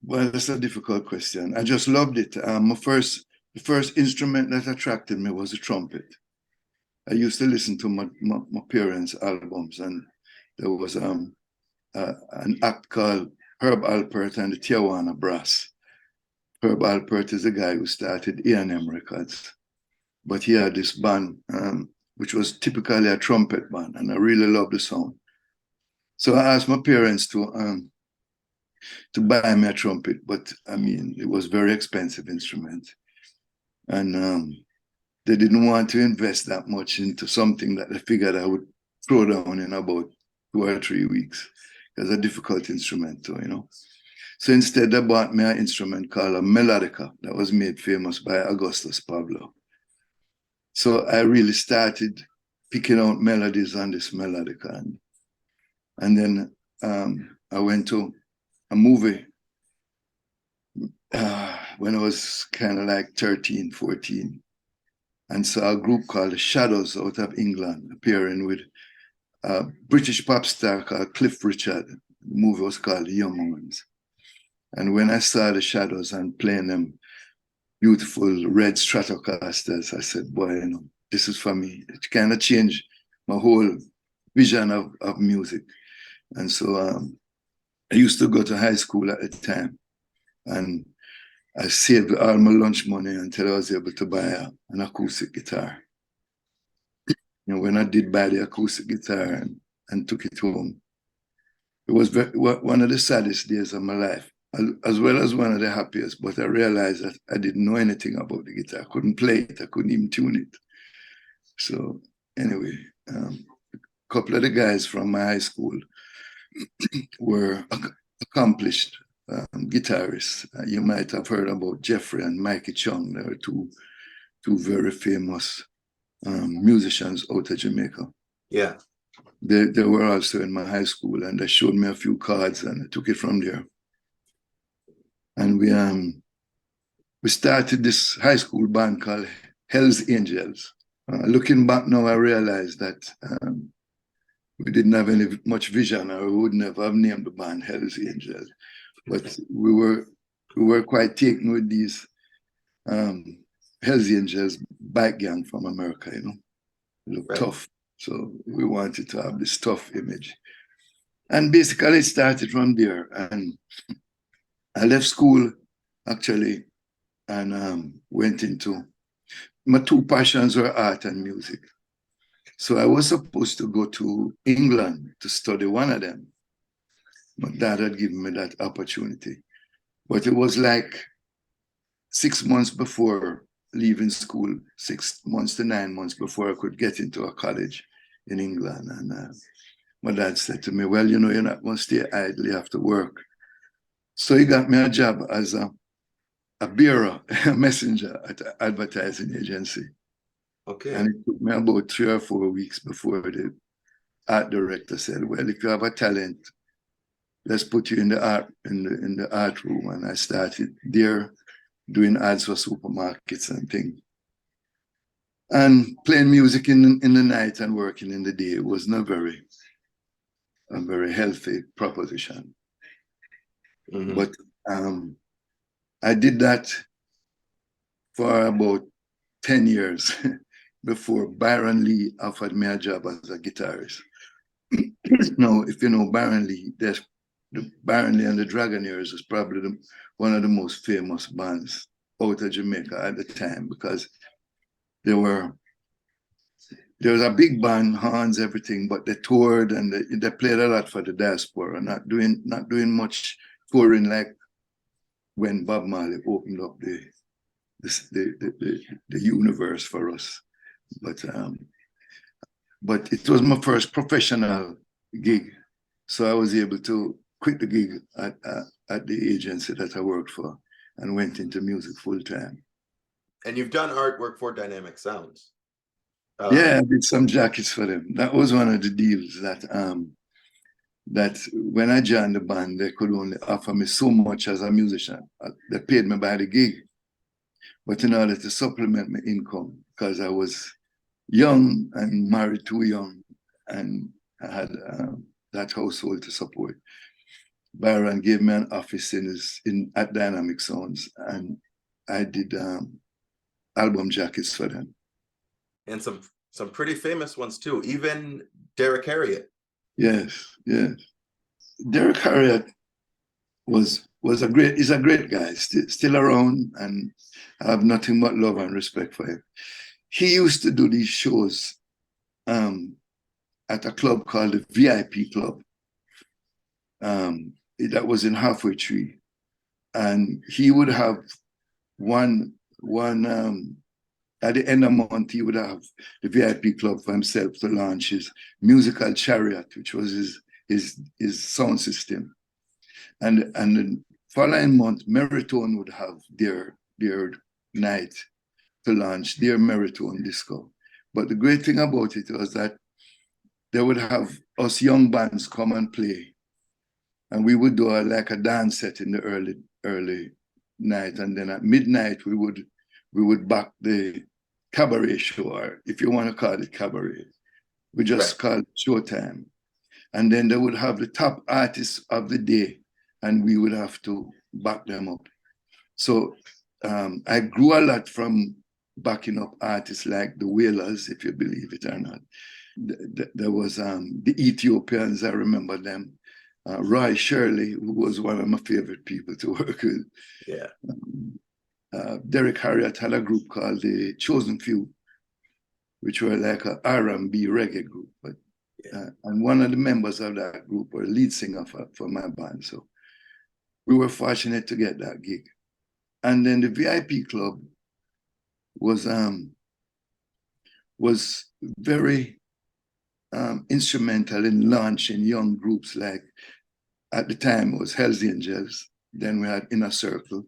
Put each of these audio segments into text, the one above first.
Well, that's a difficult question. I just loved it. The first instrument that attracted me was a trumpet. I used to listen to my parents' albums, and there was an act called Herb Alpert and the Tijuana Brass. Herb Alpert is the guy who started A&M Records, but he had this band, which was typically a trumpet band, and I really loved the sound. So I asked my parents to buy me a trumpet, but I mean, it was a very expensive instrument. And they didn't want to invest that much into something that they figured I would throw down in about 2 or 3 weeks. It's a difficult instrument, too, you know. So instead, they bought me an instrument called a melodica that was made famous by Augustus Pablo. So I really started picking out melodies on this melodica. And then I went to a movie when I was kind of like 13, 14, and saw a group called the Shadows out of England appearing with a British pop star called Cliff Richard. The movie was called The Young Ones. And when I saw the Shadows and playing them beautiful red Stratocasters, I said, boy, you know, this is for me. It kind of changed my whole vision of music. And so I used to go to high school at the time, and I saved all my lunch money until I was able to buy an acoustic guitar. You know, when I did buy the acoustic guitar and took it home, it was one of the saddest days of my life, as well as one of the happiest. But I realized that I didn't know anything about the guitar. I couldn't play it. I couldn't even tune it. So anyway, a couple of the guys from my high school were accomplished guitarists. You might have heard about Jeffrey and Mikey Chung. They were two very famous musicians out of Jamaica. Yeah. They were also in my high school, and they showed me a few cards, and I took it from there. And we started this high school band called Hell's Angels. Looking back now, I realized that we didn't have much vision, or we would never have named the band Hell's Angels. But we were quite taken with these Hell's Angels bike gang from America, you know. They look tough. So we wanted to have this tough image. And basically it started from there. And I left school, actually, and went into, my two passions were art and music. So I was supposed to go to England to study one of them. My dad had given me that opportunity. But it was like 6 months before leaving school, 6 months to 9 months before I could get into a college in England. And my dad said to me, well, you know, you're not going to stay idle, you have to work. So he got me a job as a bearer, a messenger at an advertising agency. Okay. And it took me about 3 or 4 weeks before the art director said, well, if you have a talent, let's put you in the art room. And I started there doing ads for supermarkets and things. And playing music in the night and working in the day. It was not a very healthy proposition. Mm-hmm. But I did that for about 10 years before Byron Lee offered me a job as a guitarist. Now, if you know Byron Lee, Byron Lee and the Dragonaires was probably one of the most famous bands out of Jamaica at the time, because there was a big band, horns, everything, but they toured and they played a lot for the diaspora, not doing much touring like when Bob Marley opened up the universe for us. But it was my first professional gig, so I was able to quit the gig at the agency that I worked for and went into music full time. And you've done artwork for Dynamic Sounds. Yeah, I did some jackets for them. That was one of the deals that when I joined the band, they could only offer me so much as a musician. They paid me by the gig. But in order to supplement my income, because I was young and married too young, and I had that household to support, Byron gave me an office at Dynamic Sounds, and I did album jackets for them. And some pretty famous ones too, even Derrick Harriott. Yes, yes. Derrick Harriott is a great guy, still around, and I have nothing but love and respect for him. He used to do these shows at a club called the VIP Club. That was in Halfway Tree, and he would have one at the end of the month, he would have the VIP Club for himself to launch his musical chariot, which was his sound system. And the following month, Meritone would have their night to launch their Meritone disco. But the great thing about it was that they would have us young bands come and play. And we would do like a dance set in the early night. And then at midnight, we would back the cabaret show, or if you want to call it cabaret. We just call it showtime. And then they would have the top artists of the day, and we would have to back them up. So I grew a lot from backing up artists like the Wailers, if you believe it or not. There was the Ethiopians, I remember them. Roy Shirley, who was one of my favorite people to work with. Yeah. Derrick Harriott had a group called the Chosen Few, which were like an R&B reggae group. But and one of the members of that group were lead singer for my band. So we were fortunate to get that gig. And then the VIP Club was very instrumental in launching young groups. Like at the time it was Hells Angels. Then we had Inner Circle.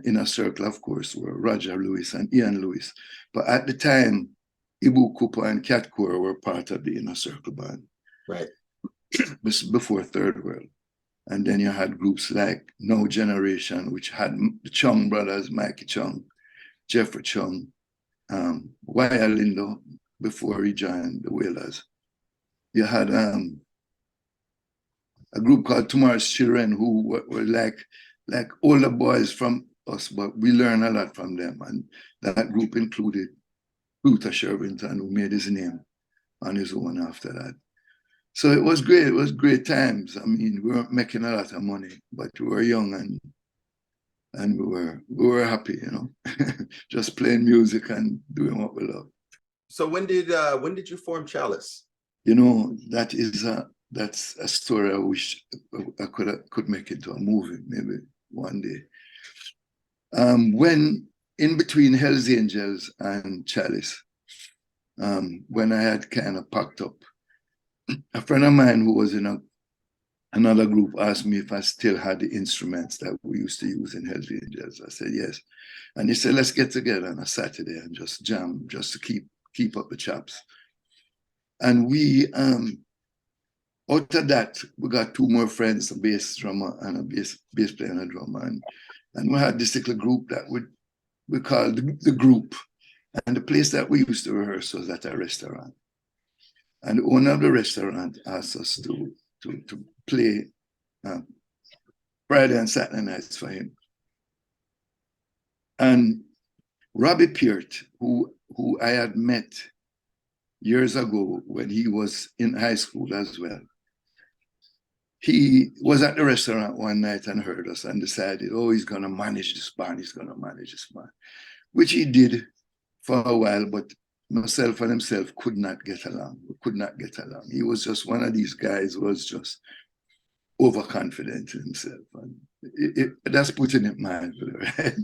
Inner Circle, of course, were Roger Lewis and Ian Lewis. But at the time, Ibu Cooper and Cat Core were part of the Inner Circle band. Right. Before Third World. And then you had groups like No Generation, which had the Chung brothers, Mikey Chung, Jeffrey Chung, Waya Lindo, before he joined the Wailers. You had a group called Tomorrow's Children, who were like older boys from us, but we learned a lot from them. And that group included Luther Shervington, who made his name on his own after that. So it was great. It was great times. I mean, we weren't making a lot of money, but we were young and we were happy, you know, just playing music and doing what we love. So when did you form Chalice? You know, that's a story I wish I could make into a movie, maybe one day. When in between Hells Angels and Chalice, when I had kind of packed up, a friend of mine who was in another group asked me if I still had the instruments that we used to use in Hells Angels. I said yes. And he said, let's get together on a Saturday and just jam, just to keep up the chops. And we, out of that, we got two more friends, a bass drummer and a bass player and a drummer. And we had this little group that we called the group. And the place that we used to rehearse was at a restaurant. And the owner of the restaurant asked us to play Friday and Saturday nights for him. And Robbie Peart, who I had met years ago when he was in high school as well, he was at the restaurant one night and heard us and decided, oh, he's going to manage this band, which he did for a while, but myself and himself could not get along. We could not get along. He was just one of these guys who was just overconfident in himself. And that's putting it mildly, right?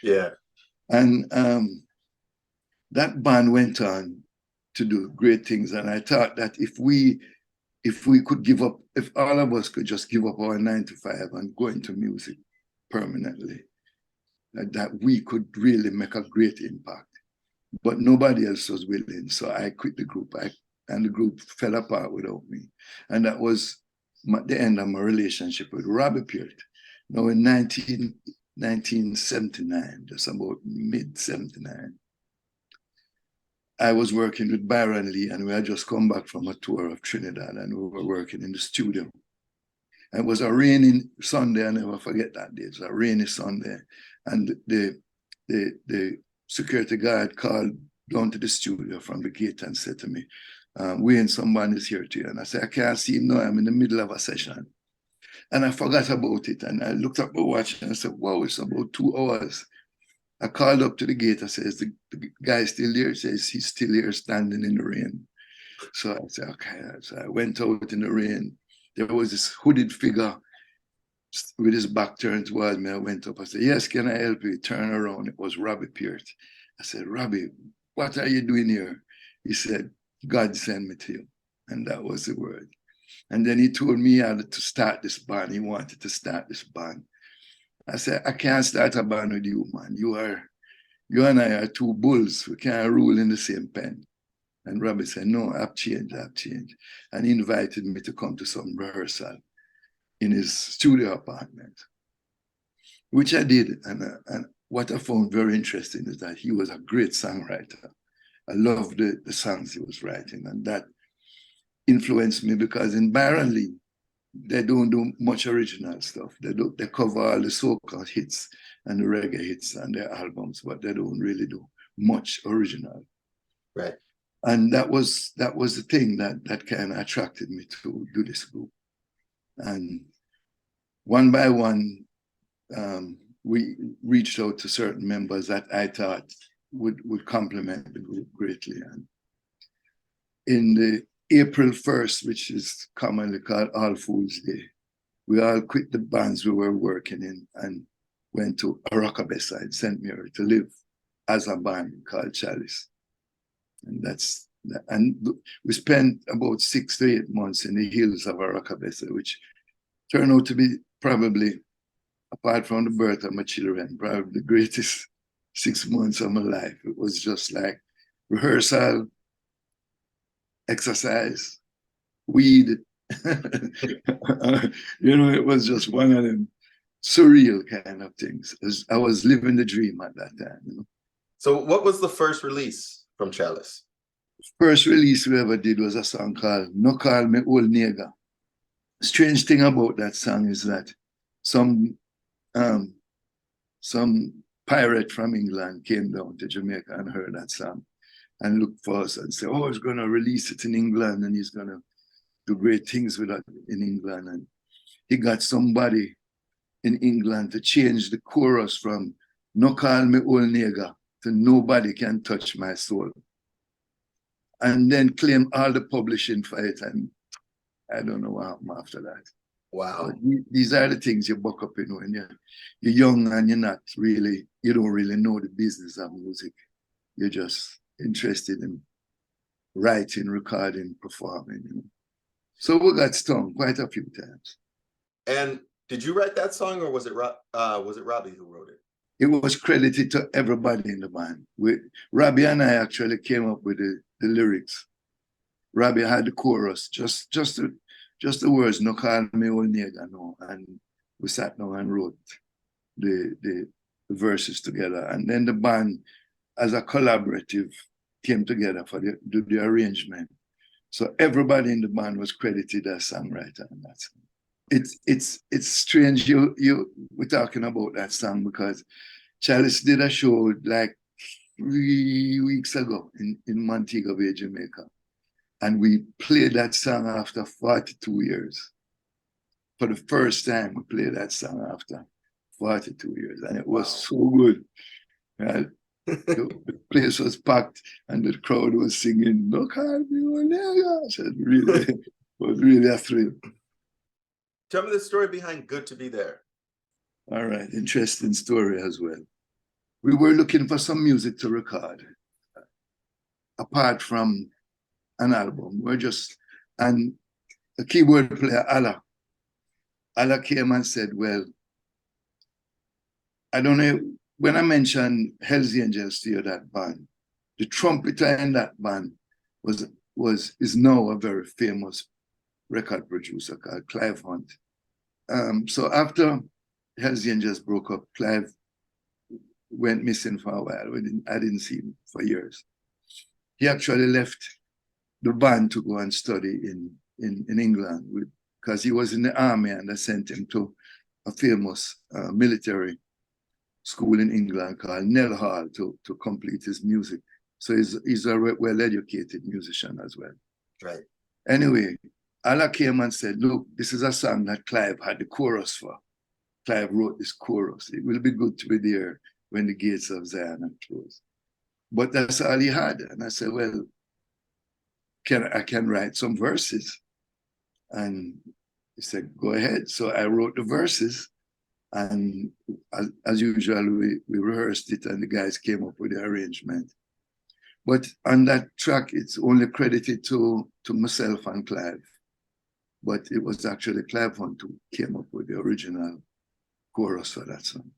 Yeah. And that band went on to do great things. And I thought that if we could give up, if all of us could just give up our 9 to 5 and go into music permanently, that we could really make a great impact. But nobody else was willing. So I quit the group, and the group fell apart without me. And that was the end of my relationship with Robbie Peart. Now in 1979, just about mid-79, I was working with Byron Lee, and we had just come back from a tour of Trinidad, and we were working in the studio. And it was a rainy Sunday. I never forget that day. It was a rainy Sunday. And the security guard called down to the studio from the gate and said to me, Wayne, somebody's here to you. And I said, I can't see him now. I'm in the middle of a session. And I forgot about it. And I looked up my watch and I said, wow, it's about 2 hours. I called up to the gate. I said, is the guy still here? He says, he's still here standing in the rain. So I said, okay. So I went out in the rain. There was this hooded figure with his back turned towards me. I went up. I said, yes, can I help you? He turned around. It was Robbie Peart. I said, Robbie, what are you doing here? He said, God sent me to you. And that was the word. And then he told me he had to start this band. He wanted to start this band. I said, I can't start a band with you, man. You and I are two bulls. We can't rule in the same pen. And Robbie said, no, I've changed. And he invited me to come to some rehearsal in his studio apartment, which I did. And what I found very interesting is that he was a great songwriter. I loved the songs he was writing. And that influenced me because in Byron Lee, they don't do much original stuff. They cover all the soca hits and the reggae hits and their albums, but they don't really do much original. Right. And that was the thing that kind of attracted me to do this group. And one by one, we reached out to certain members that I thought would complement the group greatly. And in the April 1st, which is commonly called All Fools Day, we all quit the bands we were working in and went to Arokabesa in St. Mary to live as a band called Chalice. And we spent about 6 to 8 months in the hills of Arokabesa, which turned out to be probably, apart from the birth of my children, probably the greatest 6 months of my life. It was just like rehearsal, exercise, weed. It was just one of them surreal kind of things. I was living the dream at that time. So what was the first release from Chalice? First release we ever did was a song called No Call Me Old Nigga. Strange thing about that song is that some pirate from England came down to Jamaica and heard that song and looked for us and said, oh, he's going to release it in England and he's going to do great things with it in England. And he got somebody in England to change the chorus from No Call Me Old Nigga to Nobody Can Touch My Soul. And then claim all the publishing for it. And I don't know what happened after that. Wow. But these are the things you buck up in when you're young and you don't really know the business of music. You're just interested in writing, recording, performing. So we got stung quite a few times. And did you write that song, or was it Robbie who wrote it? It was credited to everybody in the band. Robbie and I actually came up with the lyrics. Robbie had the chorus, just the words, No Call Me Old Nigga, no. And we sat down and wrote the verses together. And then the band, as a collaborative, came together for the arrangement. So everybody in the band was credited as songwriter on that song. It's strange we're talking about that song because Chalice did a show like 3 weeks ago in Montego Bay, Jamaica. And we played that song after 42 years. For the first time, we played that song after 42 years. And it was so good. Right? The place was packed and the crowd was singing, No Call Me Old Nigga. It was really a thrill. Tell me the story behind Good to Be There. All right, interesting story as well. We were looking for some music to record, apart from an album. And the keyboard player, Allah came and said, well, I don't know, when I mentioned Hells Angels to you, that band, the trumpeter in that band is now a very famous record producer called Clive Hunt. So after Hells Angels broke up, Clive went missing for a while. I didn't see him for years. He actually left the band to go and study in England with because he was in the army and I sent him to a famous military school in England called Nell Hall to complete his music. So he's a well-educated musician as well. Right. Anyway, Allah came and said, look, this is a song that Clive had the chorus for. Clive wrote this chorus. It will be good to be there when the gates of Zion are closed. But that's all he had. And I said, well, I can write some verses. And he said, go ahead. So I wrote the verses. And as usual, we rehearsed it and the guys came up with the arrangement. But on that track, it's only credited to myself and Clive. But it was actually Clive Hunt who came up with the original chorus for that song.